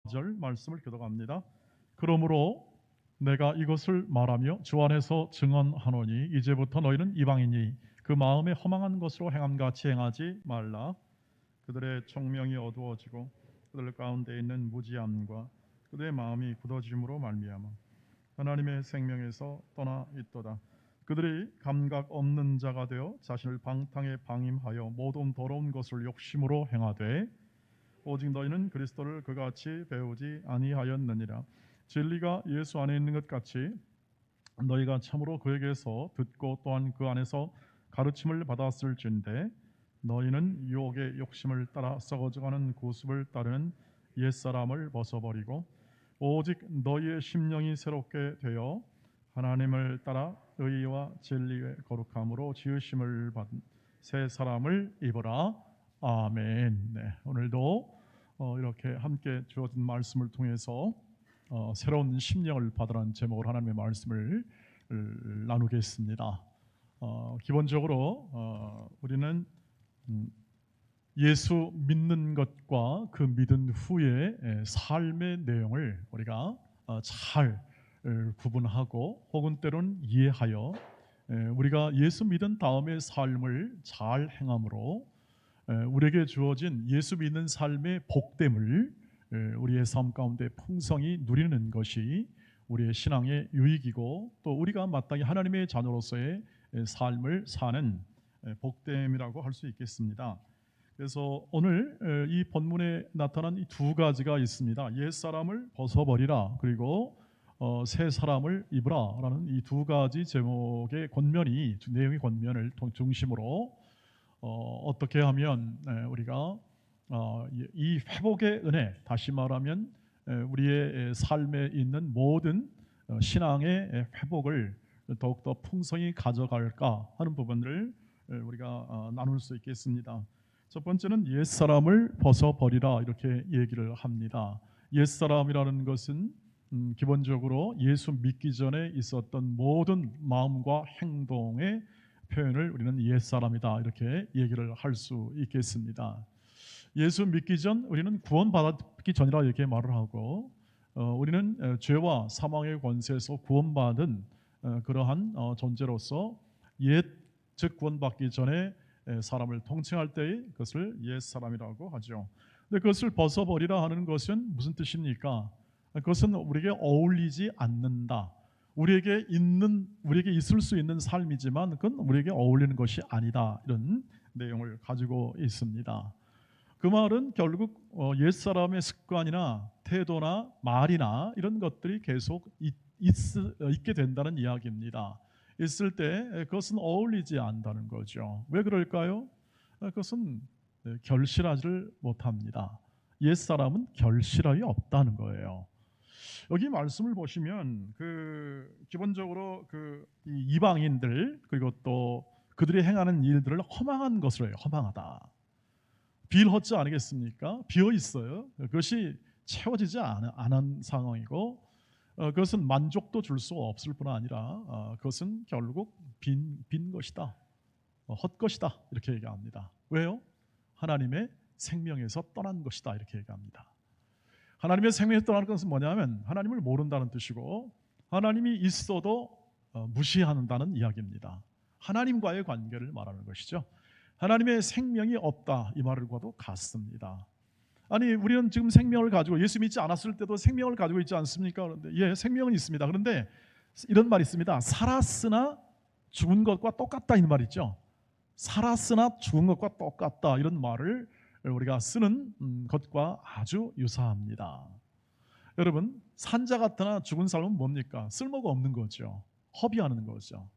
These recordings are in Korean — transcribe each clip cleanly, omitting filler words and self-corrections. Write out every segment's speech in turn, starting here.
절 말씀을 교독합니다. 그러므로 내가 이것을 말하며 주 안에서 증언하노니 이제부터 너희는 이방인이 그 마음에 허망한 것으로 행함같이 행하지 말라. 그들의 총명이 어두워지고 그들 가운데 있는 무지함과 그들의 마음이 굳어짐으로 말미암아 하나님의 생명에서 떠나 있도다. 그들이 감각 없는 자가 되어 자신을 방탕에 방임하여 모든 더러운 것을 욕심으로 행하되 오직 너희는 그리스도를 그같이 배우지 아니하였느니라. 진리가 예수 안에 있는 것 같이 너희가 참으로 그에게서 듣고 또한 그 안에서 가르침을 받았을진데 너희는 유혹의 욕심을 따라 썩어져가는 구습을 따르는 옛사람을 벗어버리고 오직 너희의 심령이 새롭게 되어 하나님을 따라 의와 진리의 거룩함으로 지으심을 받은 새 사람을 입어라. 아멘. 네, 오늘도 이렇게 함께 주어진 말씀을 통해서 새로운 심령을 받으라는 제목으로 하나님의 말씀을 나누겠습니다. 기본적으로 우리는 예수 믿는 것과 그 믿은 후의 삶의 내용을 우리가 잘 구분하고 혹은 때로는 이해하여 우리가 예수 믿은 다음의 삶을 잘 행함으로 우리에게 주어진 예수 믿는 삶의 복됨을 우리의 삶 가운데 풍성히 누리는 것이 우리의 신앙의 유익이고 또 우리가 마땅히 하나님의 자녀로서의 삶을 사는 복됨이라고 할 수 있겠습니다. 그래서 오늘 이 본문에 나타난 이 두 가지가 있습니다. 옛 사람을 벗어버리라 그리고 새 사람을 입으라라는 이 두 가지 제목의 권면이 내용의 권면을 중심으로 어떻게 하면 우리가 이 회복의 은혜, 다시 말하면 우리의 삶에 있는 모든 신앙의 회복을 더욱더 풍성히 가져갈까 하는 부분을 우리가 나눌 수 있겠습니다. 첫 번째는 옛사람을 벗어버리라 이렇게 얘기를 합니다. 옛사람이라는 것은 기본적으로 예수 믿기 전에 있었던 모든 마음과 행동의 표현을 우리는 옛사람이다 이렇게 얘기를 할 수 있겠습니다. 예수 믿기 전 우리는 구원받기 전이라 이렇게 말을 하고 우리는 죄와 사망의 권세에서 구원받은 그러한 존재로서 즉 구원받기 전에 사람을 통칭할 때의 그것을 옛사람이라고 하죠. 근데 그것을 벗어버리라 하는 것은 무슨 뜻입니까? 그것은 우리에게 어울리지 않는다. 우리에게 있을 수 있는 삶이지만 그건 우리에게 어울리는 것이 아니다. 이런 내용을 가지고 있습니다. 그 말은 결국 옛사람의 습관이나 태도나 말이나 이런 것들이 계속 있게 된다는 이야기입니다. 있을 때 그것은 어울리지 않는다는 거죠. 왜 그럴까요? 그것은 결실하지를 못합니다. 옛사람은 결실함이 없다는 거예요. 여기 말씀을 보시면 기본적으로 이 이방인들 그리고 또 그들이 행하는 일들을 허망한 것으로 해요. 허망하다. 빌헛지 아니겠습니까? 비어 있어요. 그것이 채워지지 않은 상황이고 그것은 만족도 줄 수 없을 뿐 아니라 그것은 결국 빈 것이다. 헛것이다. 이렇게 얘기합니다. 왜요? 하나님의 생명에서 떠난 것이다. 이렇게 얘기합니다. 하나님의 생명에서 떠나는 것은 뭐냐면 하나님을 모른다는 뜻이고 하나님이 있어도 무시한다는 이야기입니다. 하나님과의 관계를 말하는 것이죠. 하나님의 생명이 없다 이 말과도 같습니다. 아니 우리는 지금 생명을 가지고 예수 믿지 않았을 때도 생명을 가지고 있지 않습니까? 그런데 생명은 있습니다. 그런데 이런 말이 있습니다. 살았으나 죽은 것과 똑같다 이 말 있죠. 살았으나 죽은 것과 똑같다 이런 말을 우리가 쓰는 것과 아주 유사합니다. 여러분 산자 같으나 죽은 삶은 뭡니까? 쓸모가 없는 거죠. 허비하는 거죠.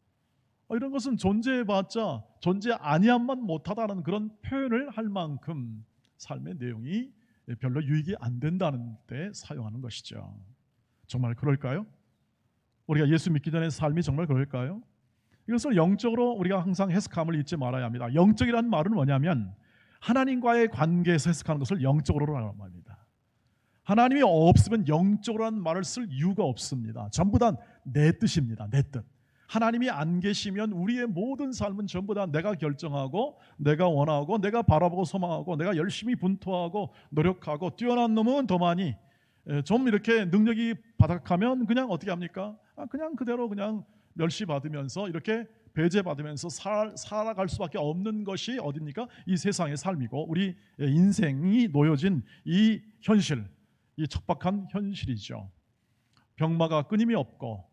이런 것은 존재해봤자 존재 아니함만 못하다는 그런 표현을 할 만큼 삶의 내용이 별로 유익이 안 된다는 데 사용하는 것이죠. 정말 그럴까요? 우리가 예수 믿기 전의 삶이 정말 그럴까요? 이것을 영적으로 우리가 항상 해석함을 잊지 말아야 합니다. 영적이라는 말은 뭐냐면 하나님과의 관계에서 해석하는 것을 영적으로 하는 말입니다. 하나님이 없으면 영적으로라는 말을 쓸 이유가 없습니다. 전부 다 내 뜻입니다. 내 뜻. 하나님이 안 계시면 우리의 모든 삶은 전부 다 내가 결정하고 내가 원하고 내가 바라보고 소망하고 내가 열심히 분투하고 노력하고 뛰어난 놈은 더 많이 좀 이렇게 능력이 바닥하면 그냥 어떻게 합니까? 그냥 그대로 그냥 멸시받으면서 이렇게 배제받으면서 살아갈 수밖에 없는 것이 어디입니까? 이 세상의 삶이고 우리 인생이 놓여진 이 현실, 이 척박한 현실이죠. 병마가 끊임이 없고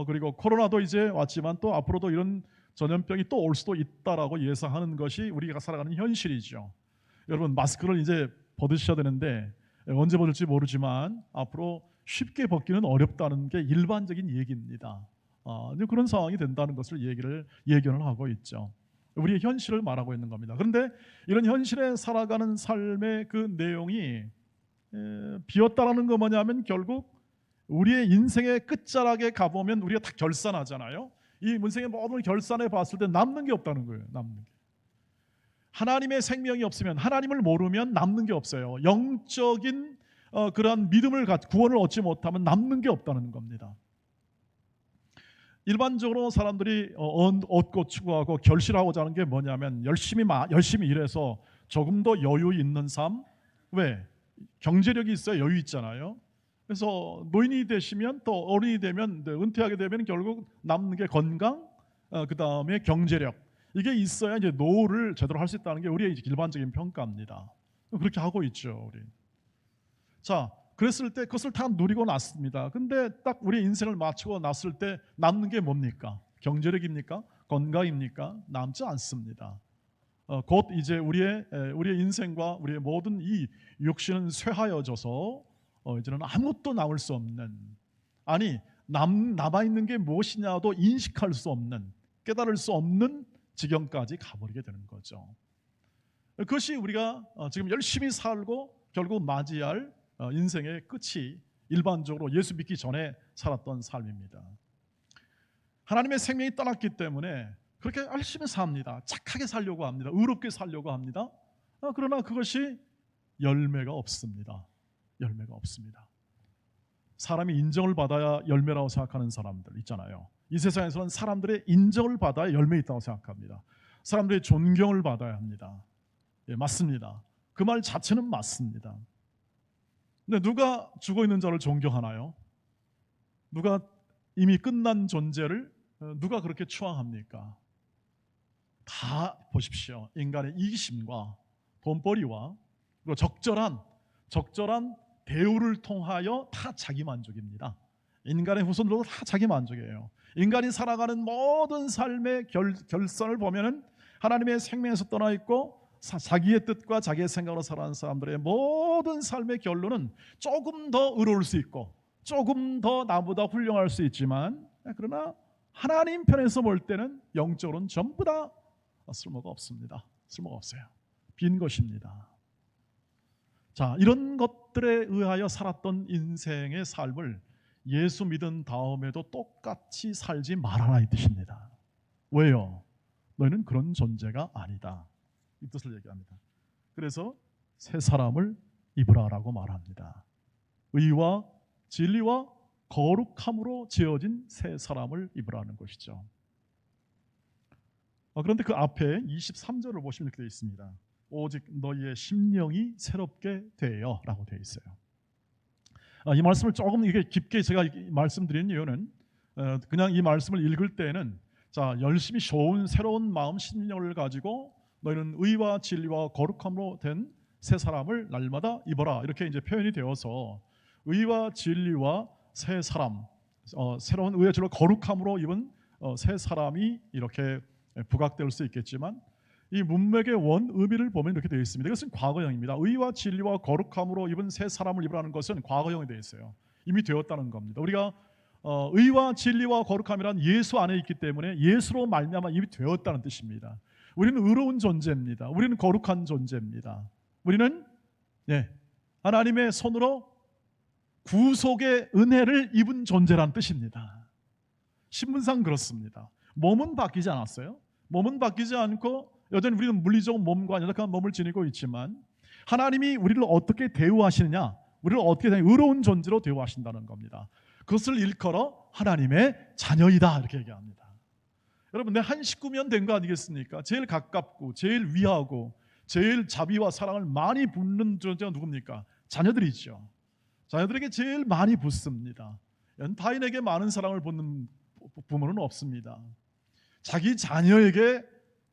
그리고 코로나도 이제 왔지만 또 앞으로도 이런 전염병이 또 올 수도 있다라고 예상하는 것이 우리가 살아가는 현실이죠. 여러분 마스크를 이제 벗으셔야 되는데 언제 벗을지 모르지만 앞으로 쉽게 벗기는 어렵다는 게 일반적인 얘기입니다. 그런 상황이 된다는 것을 예견을 하고 있죠. 우리의 현실을 말하고 있는 겁니다. 그런데 이런 현실에 살아가는 삶의 그 내용이 비었다라는 거 뭐냐면 결국 우리의 인생의 끝자락에 가보면 우리가 다 결산하잖아요. 이 인생의 모든 결산해 봤을 때 남는 게 없다는 거예요. 남는 게. 하나님의 생명이 없으면 하나님을 모르면 남는 게 없어요. 영적인 그러한 믿음을 구원을 얻지 못하면 남는 게 없다는 겁니다. 일반적으로 사람들이 얻고 추구하고 결실하고자 하는 게 뭐냐면 열심히 일해서 조금 더 여유 있는 삶. 왜? 경제력이 있어야 여유 있잖아요. 그래서 노인이 되시면 또 어른이 되면 은퇴하게 되면 결국 남는 게 건강, 그 다음에 경제력. 이게 있어야 이제 노후를 제대로 할 수 있다는 게 우리의 일반적인 평가입니다. 그렇게 하고 있죠, 우리. 자, 그랬을 때 그것을 다 누리고 났습니다. 근데 딱 우리 인생을 마치고 났을 때 남는 게 뭡니까? 경제력입니까? 건강입니까? 남지 않습니다. 곧 이제 우리의 인생과 우리의 모든 이 육신은 쇠하여져서 이제는 아무것도 남을 수 없는, 아니 남아 있는 게 무엇이냐도 인식할 수 없는, 깨달을 수 없는 지경까지 가버리게 되는 거죠. 그것이 우리가 지금 열심히 살고 결국 맞이할 인생의 끝이 일반적으로 예수 믿기 전에 살았던 삶입니다. 하나님의 생명이 떠났기 때문에 그렇게 열심히 삽니다. 착하게 살려고 합니다. 의롭게 살려고 합니다. 그러나 그것이 열매가 없습니다. 열매가 없습니다. 사람이 인정을 받아야 열매라고 생각하는 사람들 있잖아요. 이 세상에서는 사람들의 인정을 받아야 열매 있다고 생각합니다. 사람들의 존경을 받아야 합니다. 예, 맞습니다. 그 말 자체는 맞습니다. 근데 누가 죽어 있는 자를 존경하나요? 누가 이미 끝난 존재를 누가 그렇게 추앙합니까? 다 보십시오. 인간의 이기심과 돈벌이와 그리고 적절한 대우를 통하여 다 자기 만족입니다. 인간의 후손들도 다 자기 만족이에요. 인간이 살아가는 모든 삶의 결선을 보면은 하나님의 생명에서 떠나 있고 자기의 뜻과 자기의 생각으로 살아가는 사람들의 모든 삶의 결론은 조금 더 의로울 수 있고 조금 더 나보다 훌륭할 수 있지만, 그러나 하나님 편에서 볼 때는 영적으로는 전부 다 쓸모가 없습니다. 쓸모가 없어요. 빈 것입니다. 자, 이런 것들에 의하여 살았던 인생의 삶을 예수 믿은 다음에도 똑같이 살지 말아라 이 뜻입니다. 왜요? 너희는 그런 존재가 아니다. 이 뜻을 얘기합니다. 그래서 새 사람을 입으라라고 말합니다. 의와 진리와 거룩함으로 지어진 새 사람을 입으라는 것이죠. 그런데 그 앞에 23절을 보시면 이렇게 되어 있습니다. 오직 너희의 심령이 새롭게 되어 라고 되어 있어요. 이 말씀을 조금 이게 깊게 제가 말씀드리는 이유는 그냥 이 말씀을 읽을 때는 자, 열심히 좋은 새로운 마음 심령을 가지고 너희는 의와 진리와 거룩함으로 된 새 사람을 날마다 입어라 이렇게 이제 표현이 되어서 의와 진리와 새 사람, 새로운 의와 진리와 거룩함으로 입은 새 사람이 이렇게 부각될 수 있겠지만 이 문맥의 원 의미를 보면 이렇게 되어 있습니다. 이것은 과거형입니다. 의와 진리와 거룩함으로 입은 새 사람을 입으라는 것은 과거형이 되어 있어요. 이미 되었다는 겁니다. 우리가 의와 진리와 거룩함이란 예수 안에 있기 때문에 예수로 말미암아 이미 되었다는 뜻입니다. 우리는 의로운 존재입니다. 우리는 거룩한 존재입니다. 우리는 하나님의 손으로 구속의 은혜를 입은 존재란 뜻입니다. 신분상 그렇습니다. 몸은 바뀌지 않았어요. 몸은 바뀌지 않고 여전히 우리는 물리적 몸과 연약한 몸을 지니고 있지만 하나님이 우리를 어떻게 대우하시느냐, 우리를 어떻게 의로운 존재로 대우하신다는 겁니다. 그것을 일컬어 하나님의 자녀이다 이렇게 얘기합니다. 여러분, 내 한 식구면 된 거 아니겠습니까? 제일 가깝고 제일 위하고 제일 자비와 사랑을 많이 붓는 존재가 누굽니까? 자녀들이죠. 자녀들에게 제일 많이 붓습니다. 타인에게 많은 사랑을 붓는 부모는 없습니다. 자기 자녀에게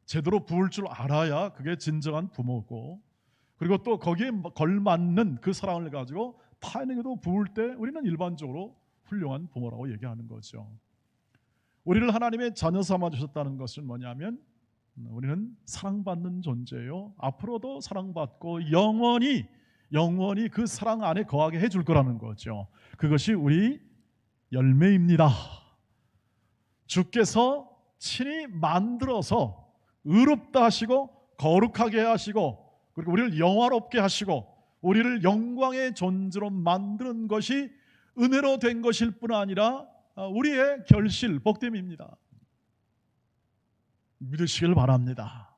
제대로 부을 줄 알아야 그게 진정한 부모고, 그리고 또 거기에 걸맞는 그 사랑을 가지고 타인에게도 부을 때 우리는 일반적으로 훌륭한 부모라고 얘기하는 거죠. 우리를 하나님의 자녀 삼아 주셨다는 것은 뭐냐면 우리는 사랑받는 존재요, 앞으로도 사랑받고 영원히 그 사랑 안에 거하게 해줄 거라는 거죠. 그것이 우리 열매입니다. 주께서 친히 만들어서 의롭다 하시고 거룩하게 하시고, 그리고 우리를 영화롭게 하시고 우리를 영광의 존재로 만드는 것이 은혜로 된 것일 뿐 아니라 우리의 결실, 복됨입니다. 믿으시길 바랍니다.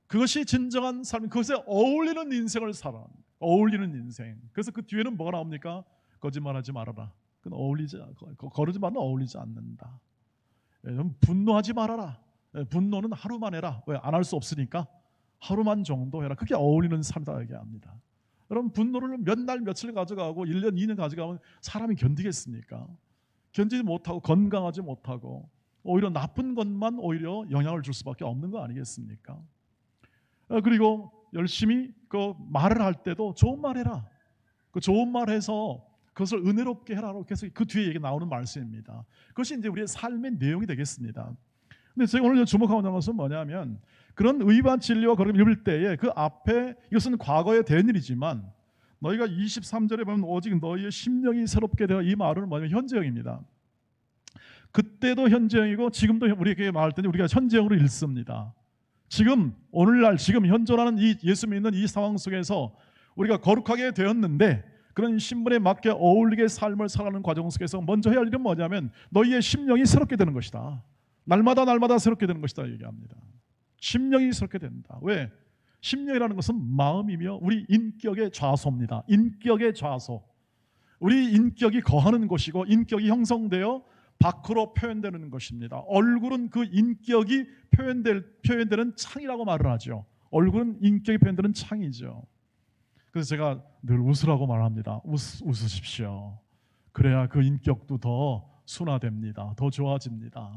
그것이 진정한 삶, 그것에 어울리는 인생을 살아. 어울리는 인생. 그래서 그 뒤에는 뭐가 나옵니까? 거짓말하지 말아라. 그건 거짓말은 어울리지 않는다. 분노하지 말아라. 분노는 하루만 해라. 왜? 안 할 수 없으니까 하루만 정도 해라. 그게 어울리는 삶이다 얘기합니다. 여러분, 분노를 몇 날 며칠 가져가고 1년 2년 가져가면 사람이 견디겠습니까? 견디지 못하고 건강하지 못하고 오히려 나쁜 것만 오히려 영향을 줄 수밖에 없는 거 아니겠습니까? 그리고 열심히 그 말을 할 때도 좋은 말 해라. 그 좋은 말 해서 그것을 은혜롭게 해라고 계속 그 뒤에 얘기 나오는 말씀입니다. 그것이 이제 우리의 삶의 내용이 되겠습니다. 근데 제가 오늘 주목하고 있는 것은 뭐냐면, 그런 의와 진리와 거룩을 입을 때에 그 앞에, 이것은 과거에 된 일이지만 너희가 23절에 보면 오직 너희의 심령이 새롭게 되어, 이 말은 뭐냐면 현재형입니다. 그때도 현재형이고 지금도 우리에게 말할 때는 우리가 현재형으로 읽습니다. 지금 오늘날 지금 현존하는 이 예수 믿는 이 상황 속에서 우리가 거룩하게 되었는데, 그런 신분에 맞게 어울리게 삶을 살아가는 과정 속에서 먼저 해야 할 일은 뭐냐면 너희의 심령이 새롭게 되는 것이다. 날마다 새롭게 되는 것이다 얘기합니다. 심령이 새롭게 된다. 왜? 심령이라는 것은 마음이며 우리 인격의 좌소입니다. 인격의 좌소. 우리 인격이 거하는 곳이고 인격이 형성되어 밖으로 표현되는 것입니다. 얼굴은 그 인격이 표현되는 창이라고 말을 하죠. 얼굴은 인격이 표현되는 창이죠. 그래서 제가 늘 웃으라고 말합니다. 웃으십시오. 그래야 그 인격도 더 순화됩니다. 더 좋아집니다.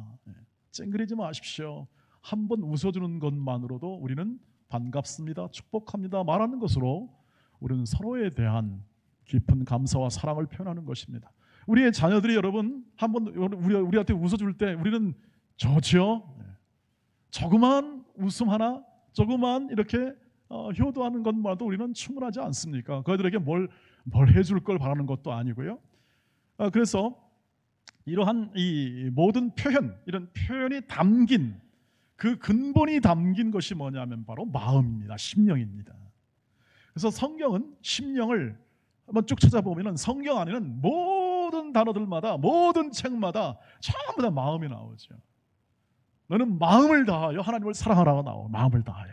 찡그리지 마십시오. 한번 웃어주는 것만으로도 우리는 반갑습니다, 축복합니다 말하는 것으로 우리는 서로에 대한 깊은 감사와 사랑을 표현하는 것입니다. 우리의 자녀들이 여러분 한번 우리한테 웃어줄 때 우리는 좋죠. 조그만 웃음 하나, 조그만 이렇게 효도하는 것만도 우리는 충분하지 않습니까? 그들에게 뭘 해줄 걸 바라는 것도 아니고요. 그래서 이러한 이 모든 표현, 이런 표현이 담긴 그 근본이 담긴 것이 뭐냐면 바로 마음입니다. 심령입니다. 그래서 성경은 심령을 한번 쭉 찾아보면 성경 안에는 모든 단어들마다, 모든 책마다 전부 다 마음이 나오죠. 너는 마음을 다하여 하나님을 사랑하라고 나오고, 마음을 다하여.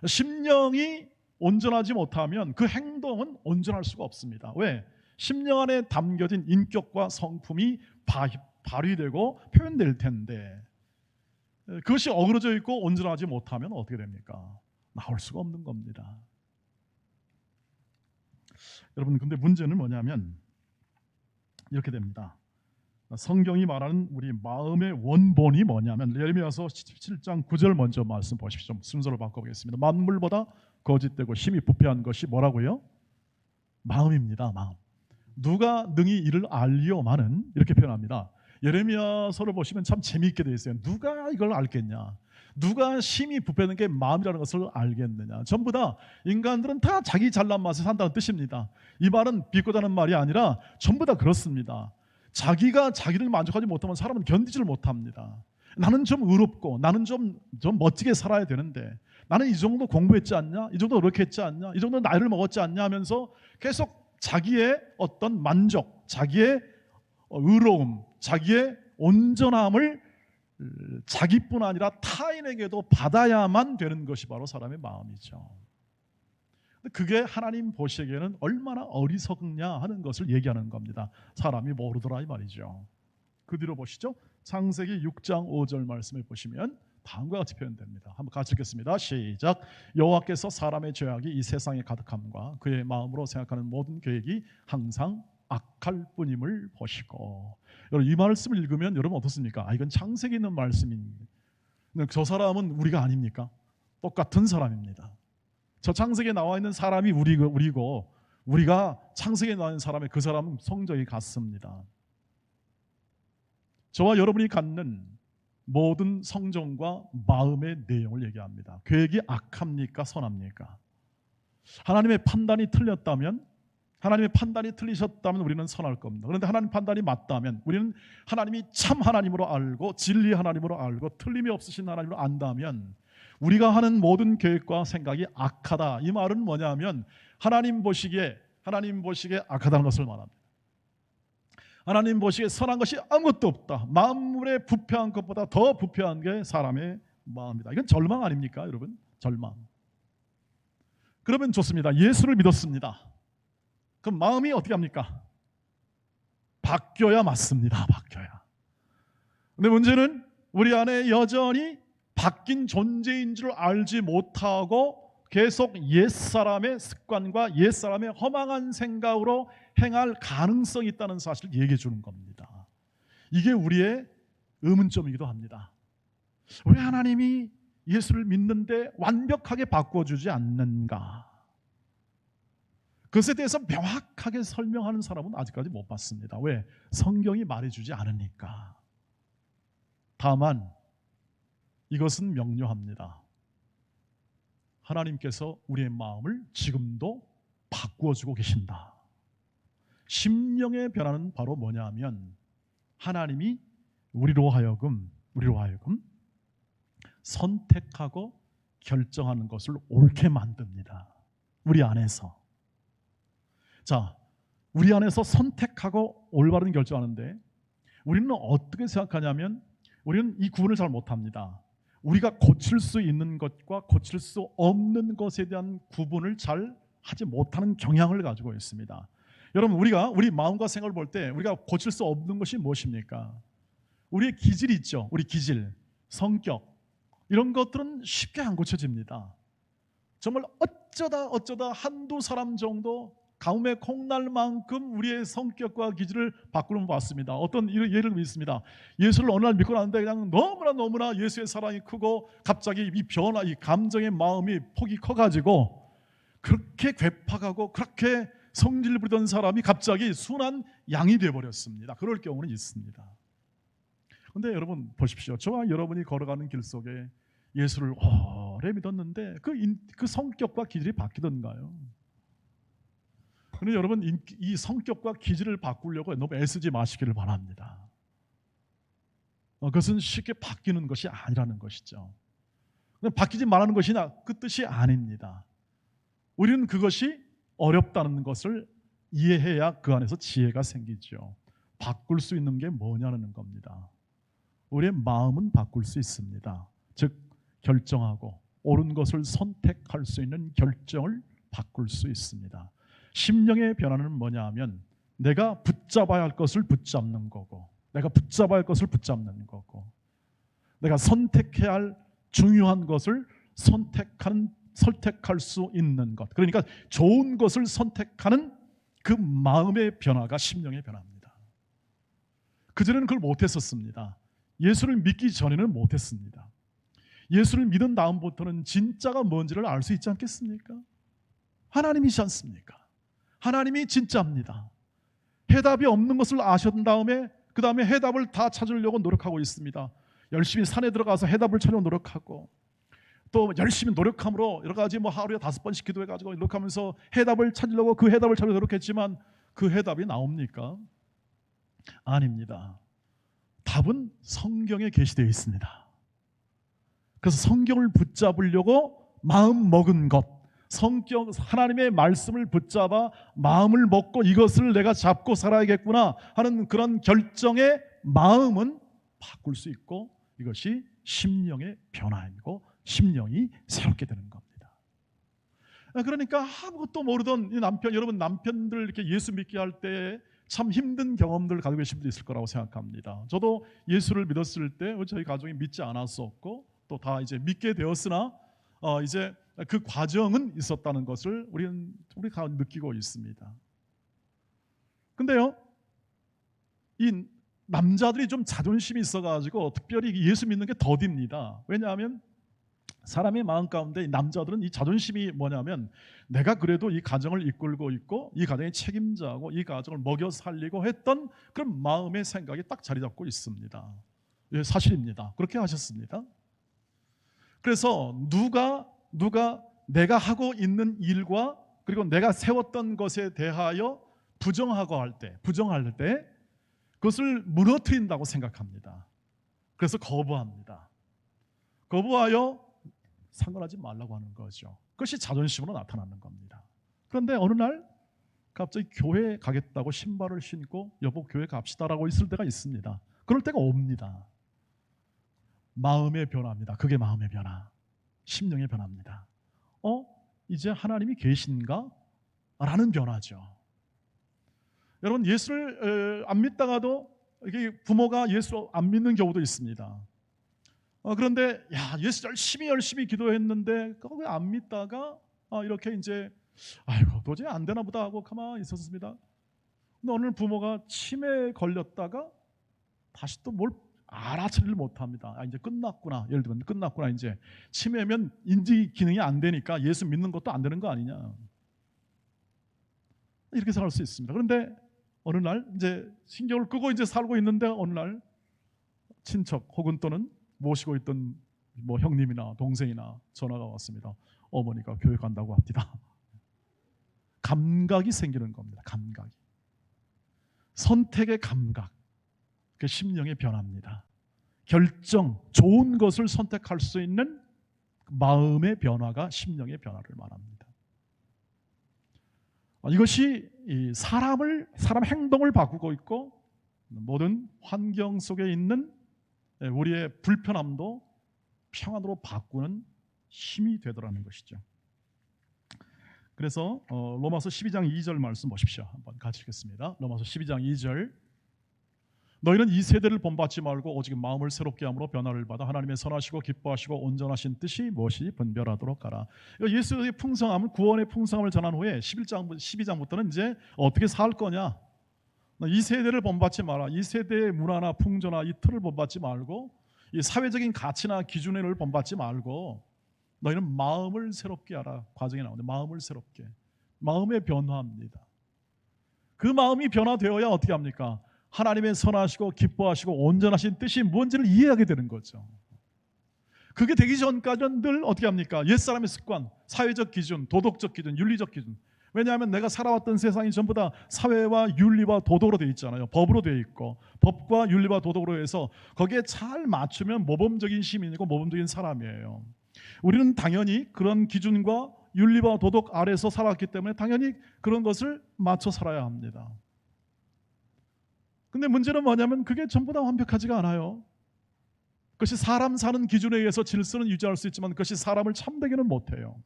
심령이 온전하지 못하면 그 행동은 온전할 수가 없습니다. 왜? 심령 안에 담겨진 인격과 성품이 발휘되고 표현될 텐데, 그것이 어그러져 있고 온전하지 못하면 어떻게 됩니까? 나올 수가 없는 겁니다. 여러분, 근데 문제는 뭐냐면 이렇게 됩니다. 성경이 말하는 우리 마음의 원본이 뭐냐면 예레미야서 17장 9절 먼저 말씀 보십시오. 순서를 바꿔보겠습니다. 만물보다 거짓되고 심히 부패한 것이 뭐라고요? 마음입니다. 마음. 누가 능히 이를 알리오마는, 이렇게 표현합니다. 예레미야서를 보시면 참 재미있게 되어 있어요. 누가 이걸 알겠냐? 누가 심히 부패하는 게 마음이라는 것을 알겠느냐? 전부 다 인간들은 다 자기 잘난 맛에 산다는 뜻입니다. 이 말은 비꼬자는 말이 아니라 전부 다 그렇습니다. 자기가 자기를 만족하지 못하면 사람은 견디지를 못합니다. 나는 좀 의롭고 나는 좀 멋지게 살아야 되는데, 나는 이 정도 공부했지 않냐? 이 정도 이렇게 했지 않냐? 이 정도 나이를 먹었지 않냐? 하면서 계속 자기의 어떤 만족, 자기의 의로움, 자기의 온전함을 자기뿐 아니라 타인에게도 받아야만 되는 것이 바로 사람의 마음이죠. 그게 하나님 보시기에는 얼마나 어리석냐 하는 것을 얘기하는 겁니다. 사람이 모르더라 이 말이죠. 그 뒤로 보시죠. 창세기 6장 5절 말씀을 보시면 다음과 같이 표현됩니다. 한번 같이 읽겠습니다. 시작. 여호와께서 사람의 죄악이 이 세상에 가득함과 그의 마음으로 생각하는 모든 계획이 항상 악할 뿐임을 보시고. 여러분, 이 말씀을 읽으면 여러분 어떻습니까? 이건 창세기에 있는 말씀입니다. 저 사람은 우리가 아닙니까? 똑같은 사람입니다. 저 창세기에 나와 있는 사람이 우리고 우리가 창세기에 나와 있는 사람의 그 사람은 성적이 같습니다. 저와 여러분이 갖는 모든 성정과 마음의 내용을 얘기합니다. 계획이 악합니까? 선합니까? 하나님의 판단이 틀렸다면, 하나님의 판단이 틀리셨다면 우리는 선할 겁니다. 그런데 하나님 판단이 맞다면 우리는 하나님이 참 하나님으로 알고 진리 하나님으로 알고 틀림이 없으신 하나님으로 안다면 우리가 하는 모든 계획과 생각이 악하다. 이 말은 뭐냐면 하나님 보시기에 악하다는 것을 말합니다. 하나님 보시기에 선한 것이 아무것도 없다. 만물에 부패한 것보다 더 부패한 게 사람의 마음이다. 이건 절망 아닙니까, 여러분? 절망. 그러면 좋습니다. 예수를 믿었습니다. 그럼 마음이 어떻게 합니까? 바뀌어야 맞습니다. 바뀌어야. 근데 문제는 우리 안에 여전히 바뀐 존재인 줄 알지 못하고 계속 옛사람의 습관과 옛사람의 허망한 생각으로 행할 가능성이 있다는 사실을 얘기해 주는 겁니다. 이게 우리의 의문점이기도 합니다. 왜 하나님이 예수를 믿는데 완벽하게 바꿔주지 않는가? 그것에 대해서 명확하게 설명하는 사람은 아직까지 못 봤습니다. 왜? 성경이 말해주지 않으니까. 다만 이것은 명료합니다. 하나님께서 우리의 마음을 지금도 바꾸어주고 계신다. 심령의 변화는 바로 뭐냐 하면 하나님이 우리로 하여금 선택하고 결정하는 것을 옳게 만듭니다. 우리 안에서. 자, 우리 안에서 선택하고 올바른 결정하는데 우리는 어떻게 생각하냐면 우리는 이 구분을 잘 못합니다. 우리가 고칠 수 있는 것과 고칠 수 없는 것에 대한 구분을 잘 하지 못하는 경향을 가지고 있습니다. 여러분, 우리가 우리 마음과 생각을 볼 때 우리가 고칠 수 없는 것이 무엇입니까? 우리의 기질이 있죠. 우리 기질, 성격 이런 것들은 쉽게 안 고쳐집니다. 정말 어쩌다 한두 사람 정도 가뭄에 콩날만큼 우리의 성격과 기질을 바꾸는 것 같습니다. 어떤 예를 믿습니다. 예수를 어느 날 믿고 나는데 그냥 너무나 예수의 사랑이 크고 갑자기 이 변화, 이 감정의 마음이 폭이 커가지고 그렇게 괴팍하고 그렇게 성질을 부리던 사람이 갑자기 순한 양이 되어버렸습니다. 그럴 경우는 있습니다. 그런데 여러분 보십시오. 저와 여러분이 걸어가는 길 속에 예수를 오래 믿었는데 그 성격과 기질이 바뀌던가요? 그런데 여러분 이 성격과 기질을 바꾸려고 너무 애쓰지 마시기를 바랍니다. 그것은 쉽게 바뀌는 것이 아니라는 것이죠. 바뀌지 말라는 것이 그 뜻이 아닙니다. 우리는 그것이 어렵다는 것을 이해해야 그 안에서 지혜가 생기죠. 바꿀 수 있는 게 뭐냐는 겁니다. 우리의 마음은 바꿀 수 있습니다. 즉 결정하고 옳은 것을 선택할 수 있는 결정을 바꿀 수 있습니다. 심령의 변화는 뭐냐 하면 내가 붙잡아야 할 것을 붙잡는 거고 내가 붙잡아야 할 것을 붙잡는 거고 내가 선택해야 할 중요한 것을 선택할 수 있는 것, 그러니까 좋은 것을 선택하는 그 마음의 변화가 심령의 변화입니다. 그전에는 그걸 못했었습니다. 예수를 믿기 전에는 못했습니다. 예수를 믿은 다음부터는 진짜가 뭔지를 알 수 있지 않겠습니까? 하나님이지 않습니까? 하나님이 진짜입니다. 해답이 없는 것을 아신 다음에 그 다음에 해답을 다 찾으려고 노력하고 있습니다. 열심히 산에 들어가서 해답을 찾으려고 노력하고 또 열심히 노력함으로 여러 가지 하루에 5번씩 기도해가지고 노력하면서 해답을 찾으려고 그 해답을 찾으려고 노력했지만 그 해답이 나옵니까? 아닙니다. 답은 성경에 게시되어 있습니다. 그래서 성경을 붙잡으려고 마음 먹은 것, 성경 하나님의 말씀을 붙잡아 마음을 먹고 이것을 내가 잡고 살아야겠구나 하는 그런 결정의 마음은 바꿀 수 있고 이것이 심령의 변화이고 심령이 새롭게 되는 겁니다. 그러니까 아무것도 모르던 이 여러분 남편들 이렇게 예수 믿게 할 때 참 힘든 경험들을 가지고 계신 분도 있을 거라고 생각합니다. 저도 예수를 믿었을 때 저희 가족이 믿지 않았었고 또 다 이제 믿게 되었으나 이제 그 과정은 있었다는 것을 우리가 느끼고 있습니다. 근데요, 이 남자들이 좀 자존심이 있어가지고 특별히 예수 믿는 게 더딥니다. 왜냐하면 사람의 마음 가운데 이 남자들은 이 자존심이 뭐냐면 내가 그래도 이 가정을 이끌고 있고 이 가정의 책임자고 이 가정을 먹여 살리고 했던 그런 마음의 생각이 딱 자리 잡고 있습니다. 예, 사실입니다. 그렇게 하셨습니다. 그래서 누가 내가 하고 있는 일과 그리고 내가 세웠던 것에 대하여 부정할 때 그것을 무너뜨린다고 생각합니다. 그래서 거부합니다. 거부하여 상관하지 말라고 하는 거죠. 그것이 자존심으로 나타나는 겁니다. 그런데 어느 날 갑자기 교회에 가겠다고 신발을 신고 여보 교회 갑시다라고 있을 때가 있습니다. 그럴 때가 옵니다. 마음의 변화입니다. 그게 마음의 변화, 심령의 변화입니다. 이제 하나님이 계신가? 라는 변화죠. 여러분 예수를 안 믿다가도 이게 부모가 예수 안 믿는 경우도 있습니다. 그런데 예수 열심히 기도했는데 그거 왜 안 믿다가 이렇게 이제 아이고 도저히 안 되나 보다 하고 가만히 있었습니다. 근데 어느 부모가 치매에 걸렸다가 다시 또 뭘 알아차리를 못합니다. 이제 끝났구나. 예를 들면 끝났구나. 이제 치매면 인지 기능이 안 되니까 예수 믿는 것도 안 되는 거 아니냐. 이렇게 생각할 수 있습니다. 그런데 어느 날 이제 신경을 끄고 이제 살고 있는데 어느 날 친척 혹은 또는 모시고 있던 뭐 형님이나 동생이나 전화가 왔습니다. 어머니가 교회 간다고 합니다. 감각이 생기는 겁니다. 감각이. 선택의 감각. 그 심령의 변화입니다. 결정, 좋은 것을 선택할 수 있는 마음의 변화가 심령의 변화를 말합니다. 이것이 사람 행동을 바꾸고 있고 모든 환경 속에 있는 우리의 불편함도 평안으로 바꾸는 힘이 되더라는 것이죠. 그래서 로마서 12장 2절 말씀 보십시오. 한번 같이 읽겠습니다. 로마서 12장 2절. 너희는 이 세대를 본받지 말고 오직 마음을 새롭게 함으로 변화를 받아 하나님의 선하시고 기뻐하시고 온전하신 뜻이 무엇이 분별하도록 하라. 예수의 풍성함을 구원의 풍성함을 전한 후에 12장부터는 이제 어떻게 살 거냐. 이 세대를 본받지 마라. 이 세대의 문화나 풍조나 이 틀을 본받지 말고 이 사회적인 가치나 기준을 본받지 말고 너희는 마음을 새롭게 하라. 과정이 나오는데 마음을 새롭게. 마음의 변화입니다. 그 마음이 변화되어야 어떻게 합니까? 하나님의 선하시고 기뻐하시고 온전하신 뜻이 뭔지를 이해하게 되는 거죠. 그게 되기 전까지는 늘 어떻게 합니까? 옛사람의 습관, 사회적 기준, 도덕적 기준, 윤리적 기준. 왜냐하면 내가 살아왔던 세상이 전부 다 사회와 윤리와 도덕으로 되어 있잖아요. 법으로 되어 있고 법과 윤리와 도덕으로 해서 거기에 잘 맞추면 모범적인 시민이고 모범적인 사람이에요. 우리는 당연히 그런 기준과 윤리와 도덕 아래서 살았기 때문에 당연히 그런 것을 맞춰 살아야 합니다. 근데 문제는 뭐냐면 그게 전부 다 완벽하지가 않아요. 그것이 사람 사는 기준에 의해서 질서는 유지할 수 있지만 그것이 사람을 참되게는 못해요.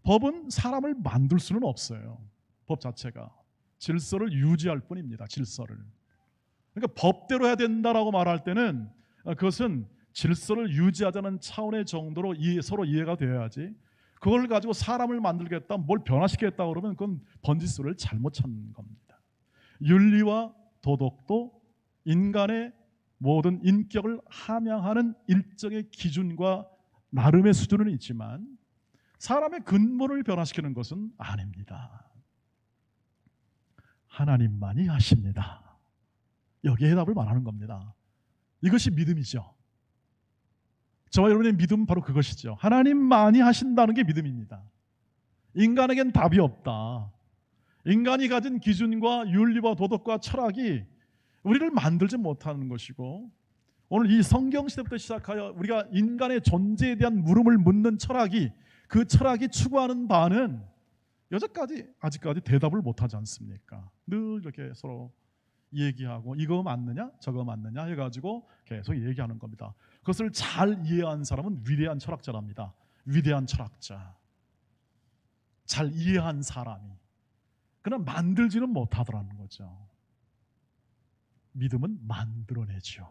법은 사람을 만들 수는 없어요. 법 자체가 질서를 유지할 뿐입니다. 질서를. 그러니까 법대로 해야 된다라고 말할 때는 그것은 질서를 유지하자는 차원의 정도로 서로 이해가 되어야지 그걸 가지고 사람을 만들겠다, 뭘 변화시키겠다 그러면 그건 번지수를 잘못 찾는 겁니다. 윤리와 도덕도 인간의 모든 인격을 함양하는 일정의 기준과 나름의 수준은 있지만 사람의 근본을 변화시키는 것은 아닙니다. 하나님만이 하십니다. 여기에 해답을 말하는 겁니다. 이것이 믿음이죠. 저와 여러분의 믿음은 바로 그것이죠. 하나님만이 하신다는 게 믿음입니다. 인간에겐 답이 없다. 인간이 가진 기준과 윤리와 도덕과 철학이 우리를 만들지 못하는 것이고 오늘 이 성경 시대부터 시작하여 우리가 인간의 존재에 대한 물음을 묻는 철학이 그 철학이 추구하는 바는 아직까지 대답을 못하지 않습니까? 늘 이렇게 서로 얘기하고 이거 맞느냐 저거 맞느냐 해가지고 계속 얘기하는 겁니다. 그것을 잘 이해한 사람은 위대한 철학자랍니다. 위대한 철학자. 잘 이해한 사람이. 그러나 만들지는 못하더라는 거죠. 믿음은 만들어내죠.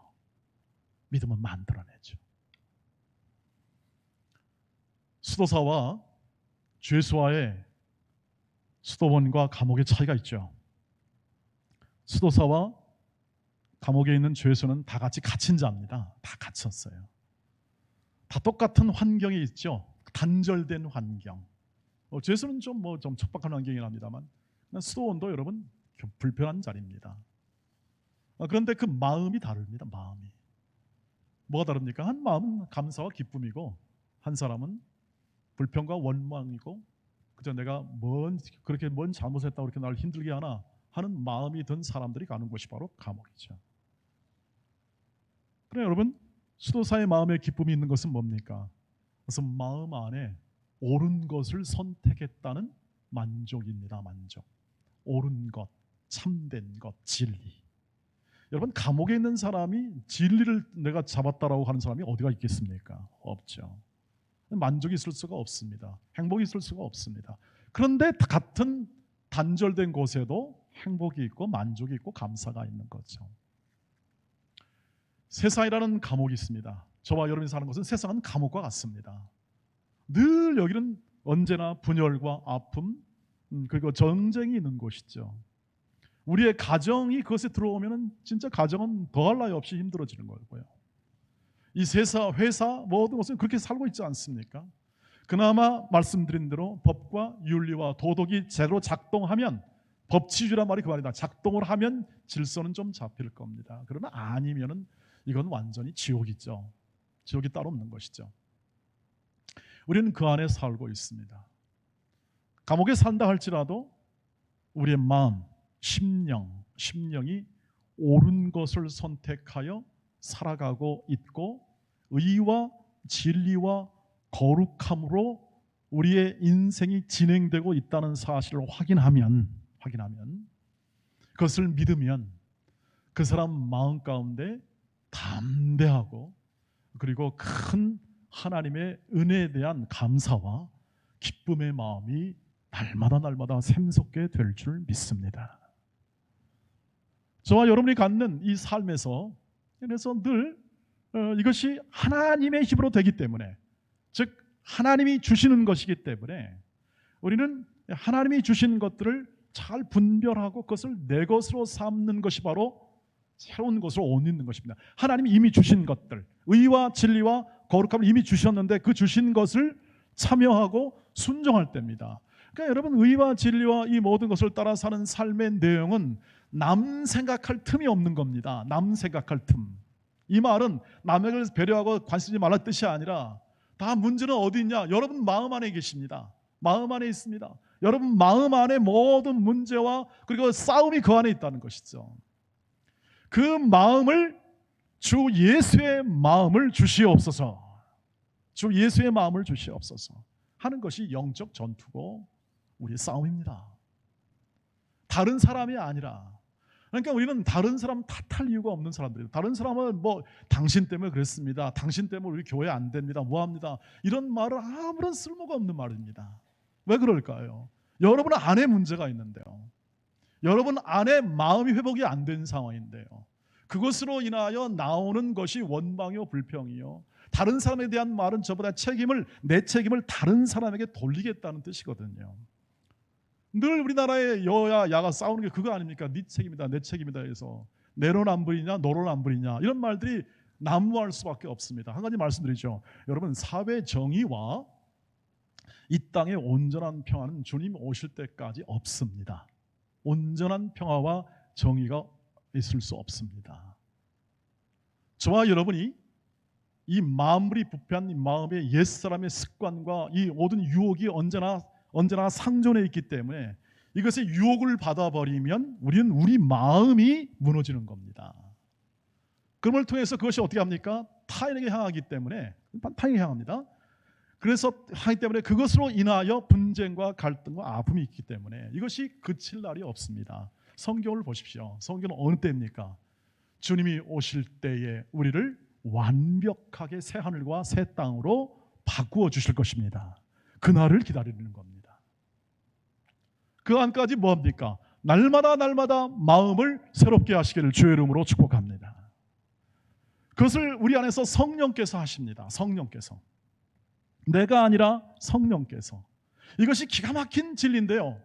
믿음은 만들어내죠. 수도사와 죄수와의 수도원과 감옥의 차이가 있죠. 수도사와 감옥에 있는 죄수는 다 같이 갇힌 자입니다. 다 갇혔어요. 다 똑같은 환경이 있죠. 단절된 환경. 죄수는 좀 척박한 환경이긴 합니다만 수도원도 여러분 불편한 자리입니다. 그런데 그 마음이 다릅니다. 마음이. 뭐가 다릅니까? 한 마음은 감사와 기쁨이고 한 사람은 불평과 원망이고 그저 내가 그렇게 뭔 잘못했다고 이렇게 나를 힘들게 하나 하는 마음이 든 사람들이 가는 곳이 바로 감옥이죠. 그래 여러분, 수도사의 마음에 기쁨이 있는 것은 뭡니까? 그래서 마음 안에 옳은 것을 선택했다는 만족입니다. 만족. 옳은 것, 참된 것, 진리. 여러분, 감옥에 있는 사람이 진리를 내가 잡았다라고 하는 사람이 어디가 있겠습니까? 없죠. 만족이 있을 수가 없습니다. 행복이 있을 수가 없습니다. 그런데 같은 단절된 곳에도 행복이 있고 만족이 있고 감사가 있는 거죠. 세상이라는 감옥이 있습니다. 저와 여러분이 사는 곳은 세상은 감옥과 같습니다. 늘 여기는 언제나 분열과 아픔 그리고 전쟁이 있는 곳이죠. 우리의 가정이 그것에 들어오면 진짜 가정은 더할 나위 없이 힘들어지는 거고요. 이 회사 모든 것은 그렇게 살고 있지 않습니까? 그나마 말씀드린 대로 법과 윤리와 도덕이 제대로 작동하면, 법치주의란 말이 그 말이다. 작동을 하면 질서는 좀 잡힐 겁니다. 그러나 아니면은 이건 완전히 지옥이죠. 지옥이 따로 없는 것이죠. 우리는 그 안에 살고 있습니다. 감옥에 산다 할지라도 우리의 마음, 심령이 옳은 것을 선택하여 살아가고 있고 의와 진리와 거룩함으로 우리의 인생이 진행되고 있다는 사실을 확인하면 그것을 믿으면 그 사람 마음 가운데 담대하고 그리고 큰 하나님의 은혜에 대한 감사와 기쁨의 마음이 날마다 샘솟게 될 줄 믿습니다. 저와 여러분이 갖는 이 삶에서 그래서 늘 이것이 하나님의 힘으로 되기 때문에, 즉 하나님이 주시는 것이기 때문에 우리는 하나님이 주신 것들을 잘 분별하고 그것을 내 것으로 삼는 것이 바로 새로운 것으로 옷 입는 것입니다. 하나님이 이미 주신 것들, 의와 진리와 거룩함을 이미 주셨는데 그 주신 것을 참여하고 순종할 때입니다. 그러니까 여러분, 의와 진리와 이 모든 것을 따라 사는 삶의 내용은 남 생각할 틈이 없는 겁니다. 남 생각할 틈. 이 말은 남에게 배려하고 관심이 말할 뜻이 아니라 다 문제는 어디 있냐? 여러분 마음 안에 계십니다. 마음 안에 있습니다. 여러분 마음 안에 모든 문제와 그리고 싸움이 그 안에 있다는 것이죠. 그 마음을 주 예수의 마음을 주시옵소서. 주 예수의 마음을 주시옵소서 하는 것이 영적 전투고 우리의 싸움입니다. 다른 사람이 아니라, 그러니까 우리는 다른 사람 탓할 이유가 없는 사람들이에요. 다른 사람은 당신 때문에 그랬습니다. 당신 때문에 우리 교회 안 됩니다. 뭐합니다. 이런 말은 아무런 쓸모가 없는 말입니다. 왜 그럴까요? 여러분 안에 문제가 있는데요. 여러분 안에 마음이 회복이 안 된 상황인데요. 그것으로 인하여 나오는 것이 원망이요 불평이요. 다른 사람에 대한 말은 저보다 내 책임을 다른 사람에게 돌리겠다는 뜻이거든요. 늘 우리나라의 여야 야가 싸우는 게 그거 아닙니까? 네 책임이다, 내 책임이다 해서 내로남불이냐 너로남불이냐 이런 말들이 난무할 수밖에 없습니다. 한 가지 말씀드리죠. 여러분, 사회 정의와 이 땅의 온전한 평화는 주님 오실 때까지 없습니다. 온전한 평화와 정의가 있을 수 없습니다. 저와 여러분이 이 만물이 부패한 이 마음의 옛사람의 습관과 이 모든 유혹이 언제나 상존해 있기 때문에 이것의 유혹을 받아버리면 우리는 우리 마음이 무너지는 겁니다. 그걸 통해서 그것이 어떻게 합니까? 타인에게 향하기 때문에 타인에게 향합니다. 그래서 하기 때문에 그것으로 인하여 분쟁과 갈등과 아픔이 있기 때문에 이것이 그칠 날이 없습니다. 성경을 보십시오. 성경은 어느 때입니까? 주님이 오실 때에 우리를 완벽하게 새 하늘과 새 땅으로 바꾸어 주실 것입니다. 그날을 기다리는 겁니다. 그 안까지 뭐합니까? 날마다 마음을 새롭게 하시기를 주의 이름으로 축복합니다. 그것을 우리 안에서 성령께서 하십니다. 성령께서. 내가 아니라 성령께서. 이것이 기가 막힌 진리인데요.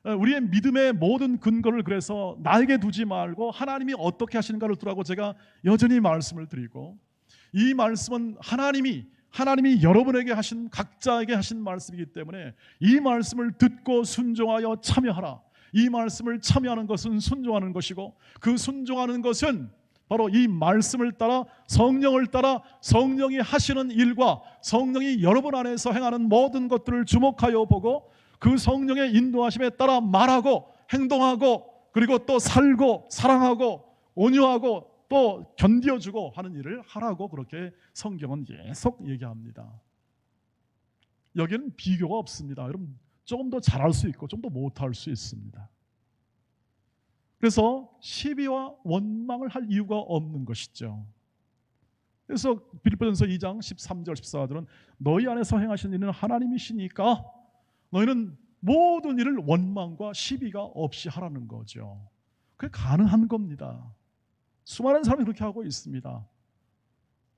우리의 믿음의 모든 근거를 그래서 나에게 두지 말고 하나님이 어떻게 하시는가를 두라고 제가 여전히 말씀을 드리고, 이 말씀은 하나님이 여러분에게 하신, 각자에게 하신 말씀이기 때문에 이 말씀을 듣고 순종하여 참여하라. 이 말씀을 참여하는 것은 순종하는 것이고, 그 순종하는 것은 바로 이 말씀을 따라, 성령을 따라 성령이 하시는 일과 성령이 여러분 안에서 행하는 모든 것들을 주목하여 보고, 그 성령의 인도하심에 따라 말하고 행동하고, 그리고 또 살고 사랑하고 온유하고 또 견디어주고 하는 일을 하라고 그렇게 성경은 계속 얘기합니다. 여기는 비교가 없습니다. 여러분, 조금 더 잘할 수 있고 좀 더 못할 수 있습니다. 그래서 시비와 원망을 할 이유가 없는 것이죠. 그래서 빌립보전서 2장 13절 14절은 너희 안에서 행하시는 일은 하나님이시니까 너희는 모든 일을 원망과 시비가 없이 하라는 거죠. 그게 가능한 겁니다. 수많은 사람이 그렇게 하고 있습니다.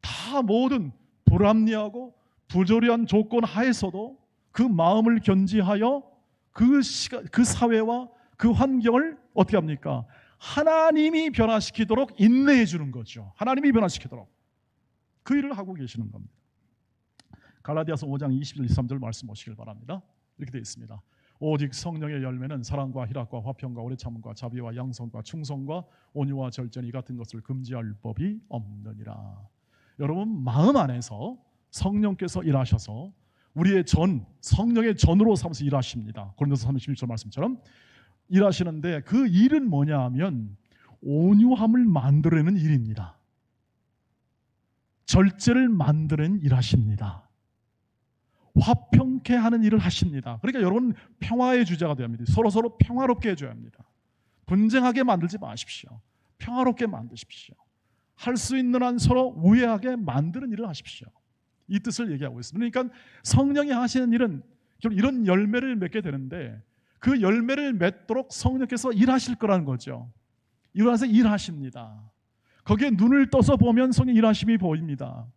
다 모든 불합리하고 부조리한 조건 하에서도 그 마음을 견지하여 그 사회와 그 환경을 어떻게 합니까? 하나님이 변화시키도록 인내해 주는 거죠. 하나님이 변화시키도록 그 일을 하고 계시는 겁니다. 갈라디아서 5장 21, 23절 말씀 보시길 바랍니다. 이렇게 되어 있습니다. 오직 성령의 열매는 사랑과 희락과 화평과 오래 참음과 자비와 양선과 충성과 온유와 절제니 같은 것을 금지할 법이 없느니라. 여러분, 마음 안에서 성령께서 일하셔서 우리의 성령의 전으로 삼아서 일하십니다. 고린도서 3:16절 말씀처럼 일하시는데, 그 일은 뭐냐 하면 온유함을 만들어내는 일입니다. 절제를 만드는 일하십니다. 화평케 하는 일을 하십니다. 그러니까 여러분, 평화의 주자가 되어야 합니다. 서로 평화롭게 해줘야 합니다. 분쟁하게 만들지 마십시오. 평화롭게 만드십시오. 할 수 있는 한 서로 우애하게 만드는 일을 하십시오. 이 뜻을 얘기하고 있습니다. 그러니까 성령이 하시는 일은 이런 열매를 맺게 되는데, 그 열매를 맺도록 성령께서 일하실 거라는 거죠. 일어나서 일하십니다. 거기에 눈을 떠서 보면 성령 일하심이 보입니다.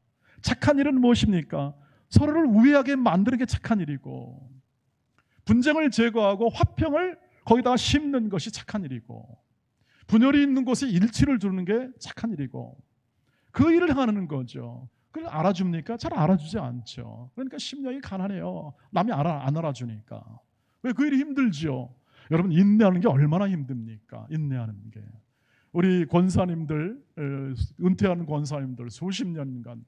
착한 일은 무엇입니까? 서로를 우애하게 만드는 게 착한 일이고, 분쟁을 제거하고 화평을 거기다가 심는 것이 착한 일이고, 분열이 있는 곳에 일치를 두는 게 착한 일이고, 그 일을 하는 거죠. 그걸 알아줍니까? 잘 알아주지 않죠. 그러니까 심령이 가난해요. 남이 안 알아주니까. 왜 그 일이 힘들죠? 여러분, 인내하는 게 얼마나 힘듭니까? 인내하는 게. 우리 권사님들, 은퇴하는 권사님들 수십 년간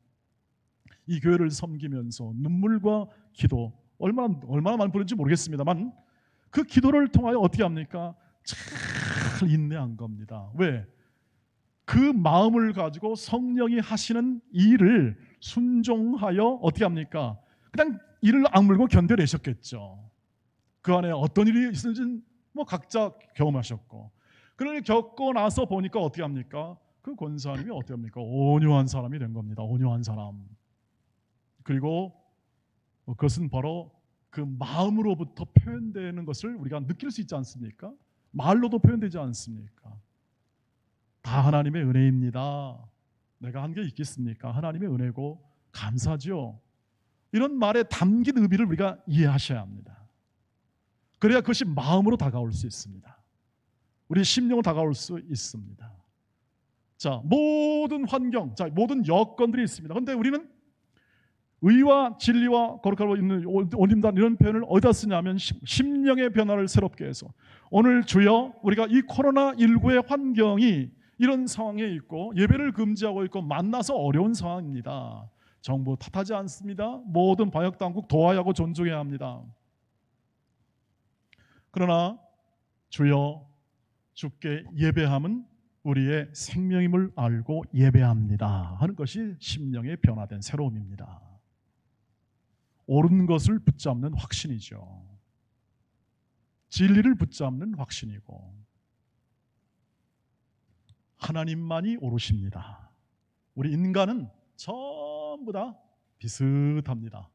이 교회를 섬기면서 눈물과 기도 얼마나 많이 부른지 모르겠습니다만, 그 기도를 통하여 어떻게 합니까? 잘 인내한 겁니다. 왜? 그 마음을 가지고 성령이 하시는 일을 순종하여 어떻게 합니까? 그냥 이를 악물고 견뎌내셨겠죠. 그 안에 어떤 일이 있는지는 각자 경험하셨고, 그걸 겪고 나서 보니까 어떻게 합니까? 그 권사님이 어떻게 합니까? 온유한 사람이 된 겁니다. 온유한 사람. 그리고 그것은 바로 그 마음으로부터 표현되는 것을 우리가 느낄 수 있지 않습니까? 말로도 표현되지 않습니까? 다 하나님의 은혜입니다. 내가 한 게 있겠습니까? 하나님의 은혜고 감사죠. 이런 말에 담긴 의미를 우리가 이해하셔야 합니다. 그래야 그것이 마음으로 다가올 수 있습니다. 우리 심령으로 다가올 수 있습니다. 자, 모든 환경, 모든 여건들이 있습니다. 그런데 우리는 의와 진리와 거룩하고 있는 올림단 이런 표현을 어디다 쓰냐면 심령의 변화를 새롭게 해서, 오늘 주여 우리가 이 코로나19의 환경이 이런 상황에 있고 예배를 금지하고 있고 만나서 어려운 상황입니다. 정부 탓하지 않습니다. 모든 방역당국 도와야 하고 존중해야 합니다. 그러나 주여 주께 예배함은 우리의 생명임을 알고 예배합니다 하는 것이 심령의 변화된 새로움입니다. 옳은 것을 붙잡는 확신이죠. 진리를 붙잡는 확신이고, 하나님만이 옳으십니다. 우리 인간은 전부 다 비슷합니다.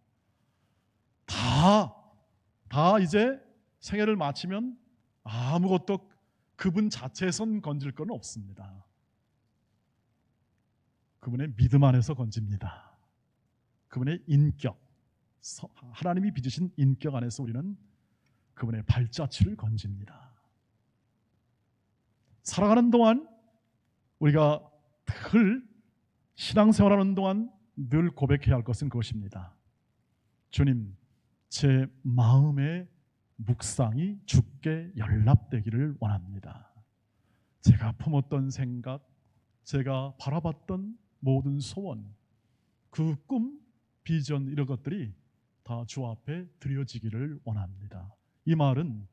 다 이제 생애를 마치면 아무것도 그분 자체에선 건질 건 없습니다. 그분의 믿음 안에서 건집니다. 그분의 인격, 하나님이 빚으신 인격 안에서 우리는 그분의 발자취를 건집니다. 살아가는 동안 우리가 늘 신앙생활하는 동안 늘 고백해야 할 것은 그것입니다. 주님, 제 마음의 묵상이 주께 연락되기를 원합니다. 제가 품었던 생각, 제가 바라봤던 모든 소원, 그 꿈, 비전 이런 것들이 다 주 앞에 드려지기를 원합니다. 이 말은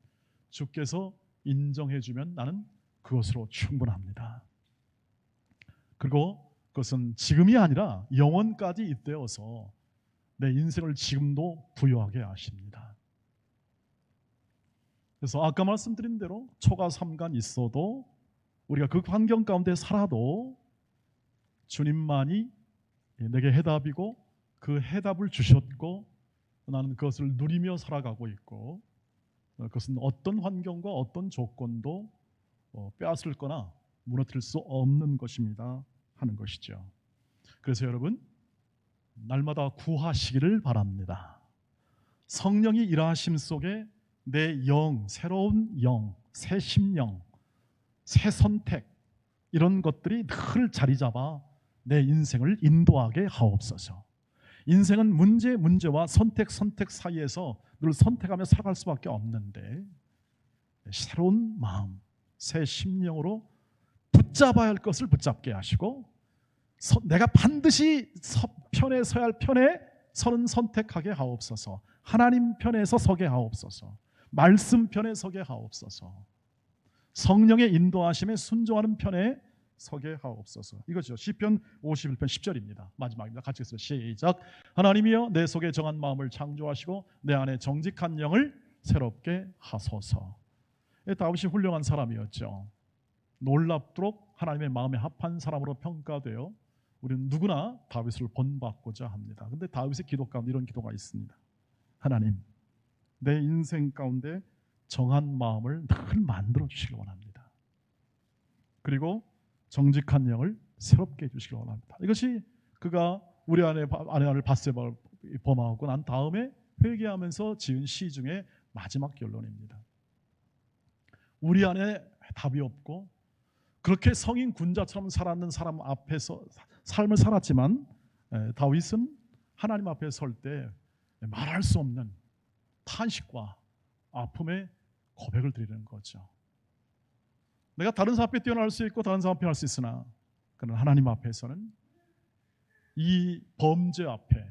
주께서 인정해 주면 나는 그것으로 충분합니다. 그리고 그것은 지금이 아니라 영원까지 잇대어서 내 인생을 지금도 부여하게 하십니다. 그래서 아까 말씀드린 대로 초가 삼간 있어도 우리가 그 환경 가운데 살아도 주님만이 내게 해답이고 그 해답을 주셨고 나는 그것을 누리며 살아가고 있고 그것은 어떤 환경과 어떤 조건도 빼앗을 거나 무너뜨릴 수 없는 것입니다 하는 것이죠. 그래서 여러분 날마다 구하시기를 바랍니다. 성령이 일하심 속에 내 영, 새로운 영, 새 심령, 새 선택 이런 것들이 늘 자리 잡아 내 인생을 인도하게 하옵소서. 인생은 문제와 선택 사이에서 늘 선택하며 살아갈 수밖에 없는데 새로운 마음, 새 심령으로 붙잡아야 할 것을 붙잡게 하시고 내가 반드시 편에 서야 할 편에 서는 선택하게 하옵소서. 하나님 편에서 서게 하옵소서. 말씀 편에 서게 하옵소서. 성령의 인도하심에 순종하는 편에 서게 하옵소서. 이거죠. 시편 51편 10절입니다. 마지막입니다. 같이 읽습니다. 시작. 하나님이여 내 속에 정한 마음을 창조하시고 내 안에 정직한 영을 새롭게 하소서. 다윗이 훌륭한 사람이었죠. 놀랍도록 하나님의 마음에 합한 사람으로 평가되어 우리는 누구나 다윗을 본받고자 합니다. 그런데 다윗의 기도 가운데 이런 기도가 있습니다. 하나님, 내 인생 가운데 정한 마음을 늘 만들어 주시길 원합니다. 그리고 정직한 영을 새롭게 해주시길 원합니다. 이것이 그가 우리 아내를 바세바를 범하고 난 다음에 회개하면서 지은 시 중에 마지막 결론입니다. 우리 안에 답이 없고 그렇게 성인 군자처럼 살았는 사람 앞에서 삶을 살았지만 다윗은 하나님 앞에 설 때 말할 수 없는 탄식과 아픔의 고백을 드리는 거죠. 내가 다른 사람 앞에 뛰어날 수 있고 다른 사람 앞에 할 수 있으나 그러나 하나님 앞에서는 이 범죄 앞에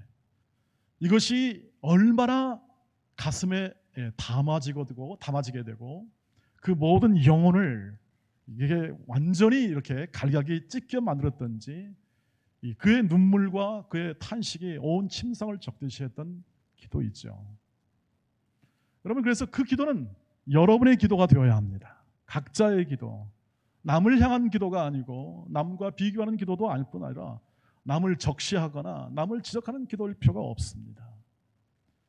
이것이 얼마나 가슴에 담아지게 되고 그 모든 영혼을 이게 완전히 이렇게 갈각이 찢겨 만들었던지 그의 눈물과 그의 탄식이 온 침상을 적듯이 했던 기도이죠. 여러분 그래서 그 기도는 여러분의 기도가 되어야 합니다. 각자의 기도, 남을 향한 기도가 아니고 남과 비교하는 기도도 아닐 뿐 아니라 남을 적시하거나 남을 지적하는 기도일 필요가 없습니다.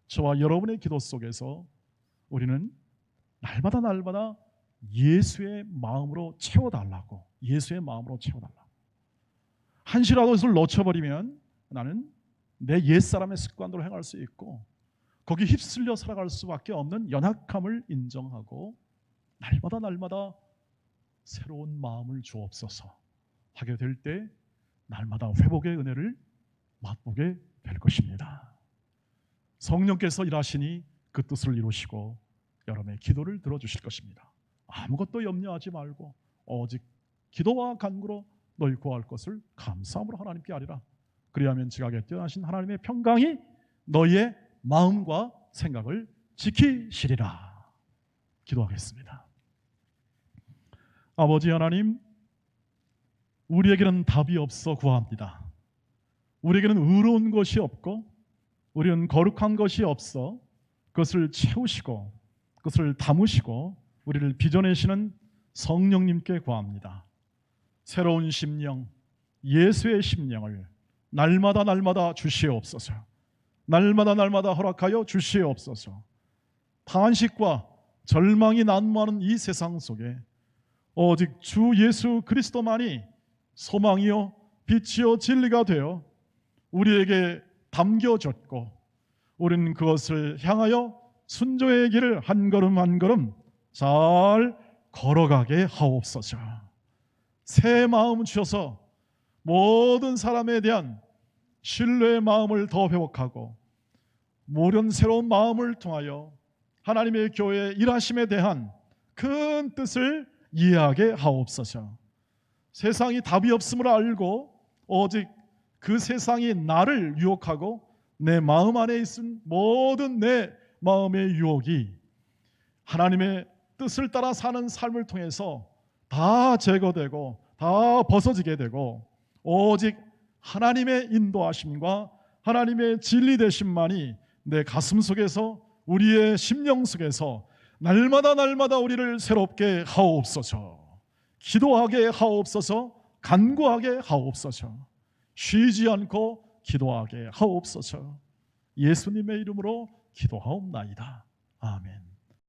저와 여러분의 기도 속에서 우리는 날마다 예수의 마음으로 채워달라고, 예수의 마음으로 채워달라고. 한시라도 그것을 놓쳐버리면 나는 내 옛사람의 습관대로 행할 수 있고 거기 휩쓸려 살아갈 수밖에 없는 연약함을 인정하고 날마다 새로운 마음을 주옵소서 하게 될 때 날마다 회복의 은혜를 맛보게 될 것입니다. 성령께서 일하시니 그 뜻을 이루시고 여러분의 기도를 들어주실 것입니다. 아무것도 염려하지 말고 오직 기도와 간구로 너희 구할 것을 감사함으로 하나님께 아리라. 그리하면 지각에 뛰어나신 하나님의 평강이 너희의 마음과 생각을 지키시리라. 기도하겠습니다. 아버지 하나님, 우리에게는 답이 없어 구합니다. 우리에게는 의로운 것이 없고 우리는 거룩한 것이 없어 그것을 채우시고 그것을 담으시고 우리를 빚어내시는 성령님께 구합니다. 새로운 심령, 예수의 심령을 날마다 주시옵소서. 날마다 허락하여 주시옵소서. 탄식과 절망이 난무하는 이 세상 속에 오직 주 예수 그리스도만이 소망이요 빛이요 진리가 되어 우리에게 담겨졌고 우리는 그것을 향하여 순종의 길을 한 걸음 한 걸음 잘 걸어가게 하옵소서. 새 마음 주셔서 모든 사람에 대한 신뢰의 마음을 더 회복하고 모든 새로운 마음을 통하여 하나님의 교회의 일하심에 대한 큰 뜻을 이해하게 하옵소서. 세상이 답이 없음을 알고 오직 그 세상이 나를 유혹하고 내 마음 안에 있은 모든 내 마음의 유혹이 하나님의 뜻을 따라 사는 삶을 통해서 다 제거되고 다 벗어지게 되고 오직 하나님의 인도하심과 하나님의 진리 되심만이 내 가슴 속에서 우리의 심령 속에서 날마다 날마다 우리를 새롭게 하옵소서. 기도하게 하옵소서. 간구하게 하옵소서. 쉬지 않고 기도하게 하옵소서. 예수님의 이름으로 기도하옵나이다. 아멘.